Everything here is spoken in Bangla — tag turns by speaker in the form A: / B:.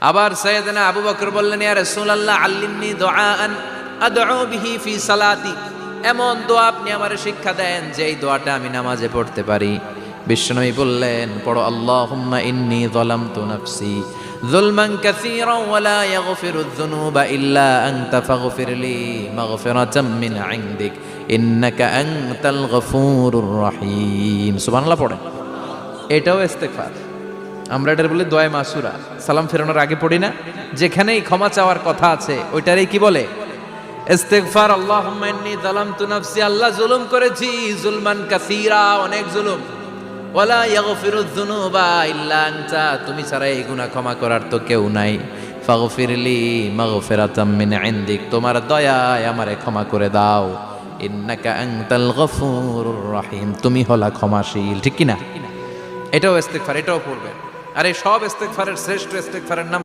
A: আবার সাইয়েদনা আবু বকর বললেন, ইয়া রাসূলুল্লাহ আল্লিমনি দুআআন আদউ বিহি ফি সালাতি, এমন দোয়া আপনি আমারে শিক্ষা দেন যে এই দোয়াটা আমি নামাজে পড়তে পারি। বিশ্বনবী বললেন, পড়ো আল্লাহুম্মা ইন্নী যালামতু নাফসি যুলমান কাসীরান ওয়া লা ইয়াগফিরুয যুনুবা ইল্লা আনতা ফাগফিরলি মাগফিরাতাম মিন ইনদিক ইন্নাকা আনতাল গফুরুর রহিম। সুবহানাল্লাহ পড়েন। এটাও ইস্তেগফার। আমরা এটার বলি দোয়া মাসুরা, সালাম ফেরানোর আগে পড়ি না? যেখানেই ক্ষমা চাওয়ার কথা আছে ওইটারই কি বলে? ইস্তেগফার। আল্লাহুম্মা ইন্নী যালামতু নাফসি, আল্লাহ জুলুম করেছি, যুলমান কাসীরা, অনেক জুলুম। ওয়ালা ইয়াগফিরুয যুনুবা ইল্লা আনতা, তুমি ছাড়া এই গুনাহ ক্ষমা করার তো কেউ নাই। ফাগফিরলি মাগফিরাতাম মিন ইনদিক, তোমার দয়ায় আমারে ক্ষমা করে দাও। ইন্নাকা আনতাল গফুরুর রহিম, তুমি হলা ক্ষমাশীল। ঠিক কি না? এটাও ইস্তেগফার, এটাও পড়বেন। আর এই সব ইস্তেগফারের শ্রেষ্ঠ ইস্তেগফারের নাম